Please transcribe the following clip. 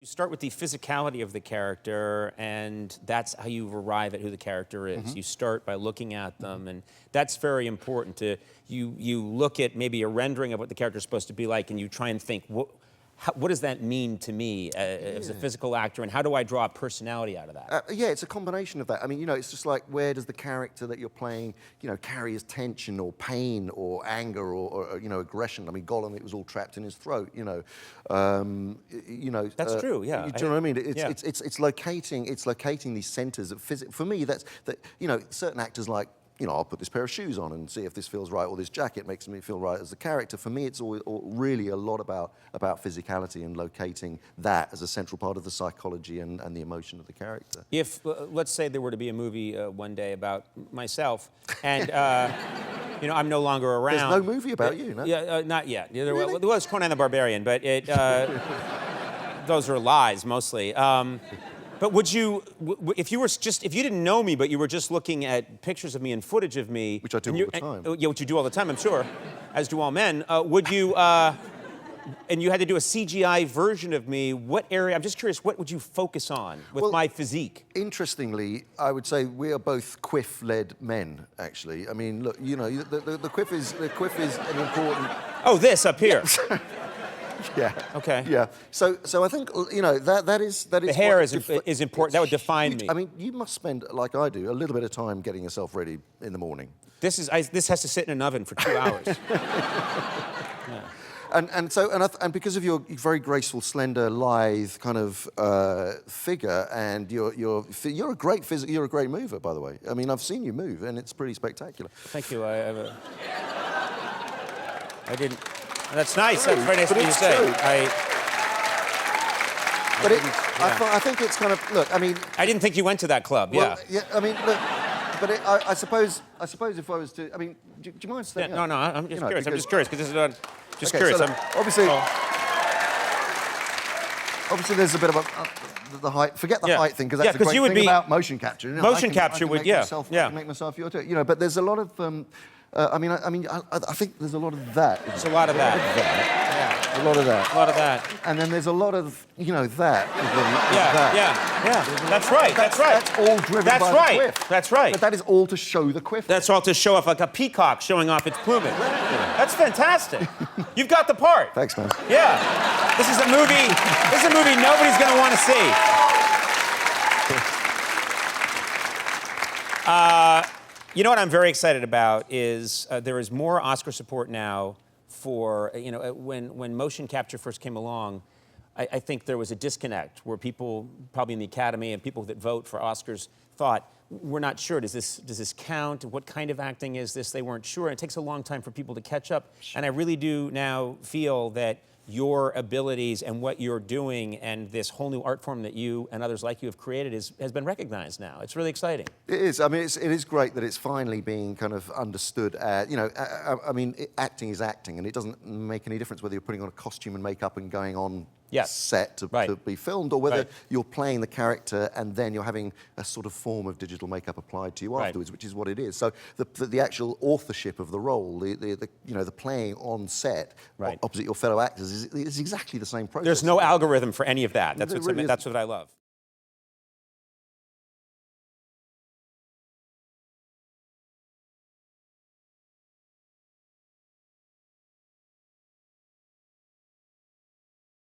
start with the physicality of the character, and that's how you arrive at who the character is. You start by looking at them, and that's very important. You look at maybe a rendering of what the character is supposed to be like, and you try and think, what does that mean to me as a physical actor, and how do I draw a personality out of that? Yeah, it's a combination of that. I mean, you know, it's just like, where does the character that you're playing, you know, carry his tension or pain or anger or you know, aggression? I mean, Gollum, it was all trapped in his throat, you know. That's true, yeah. Do you know what I mean? It's locating these centers of physics. For me, you know, certain actors like, you know, I'll put this pair of shoes on and see if this feels right, or this jacket makes me feel right as a character. For me, it's really a lot about physicality and locating that as a central part of the psychology and the emotion of the character. If, let's say there were to be a movie one day about myself, and, you know, I'm no longer around. There's no movie about you, no? Yeah, not yet. Yeah, Really? there was Conan the Barbarian, but those are lies, mostly. But would you, if you didn't know me, but you were just looking at pictures of me and footage of me, which I do all the time. Yeah, which you do all the time, I'm sure, as do all men. Would you, and you had to do a CGI version of me, what area? I'm just curious, what would you focus on with my physique? Interestingly, I would say we are both quiff-led men. Actually, I mean, look, you know, the quiff is an important. Oh, this up here. Yeah. Okay. Yeah. So I think, you know, that is the hair is important. That would define me. I mean, you must spend, like I do, a little bit of time getting yourself ready in the morning. This has to sit in an oven for 2 hours. Yeah. And because of your very graceful, slender, lithe kind of figure, and you're a great mover, by the way. I mean, I've seen you move, and it's pretty spectacular. Thank you. I didn't. That's nice. That's very nice of you to say. I think it's kind of, look, I mean... I didn't think you went to that club, well, yeah. I mean, look, but I suppose if I was to... I mean, do you mind staying up? No, I'm just curious. I'm just curious, because this is just okay, curious. So obviously there's a bit of the height. Forget the height thing, because that's the great thing about motion capture. You know, motion capture would, I can make myself your too. You know, but there's a lot of... I think there's a lot of that. There's a lot of that. Yeah. A lot of that. A lot of that. And then there's a lot of, you know, that. Yeah. That's right. That's all driven by the quiff. That's right. But that is all to show the quiff. That's all to show off, like a peacock showing off its plumage. That's fantastic. You've got the part. Thanks, man. Yeah. This is a movie nobody's going to want to see. You know what I'm very excited about is there is more Oscar support now for, you know, when motion capture first came along, I think there was a disconnect where people, probably in the Academy and people that vote for Oscars, thought, we're not sure, does this count? What kind of acting is this? They weren't sure. It takes a long time for people to catch up. And I really do now feel that your abilities and what you're doing and this whole new art form that you and others like you have created has been recognized now. It's really exciting. It is. I mean, it is great that it's finally being kind of understood. You know, I mean, acting is acting, and it doesn't make any difference whether you're putting on a costume and makeup and going on set to be filmed, or whether you're playing the character and then you're having a sort of form of digital makeup applied to you afterwards, which is what it is. So the actual authorship of the role, the you know, the playing on set opposite your fellow actors is exactly the same process. There's no algorithm for any of that. That's what I love.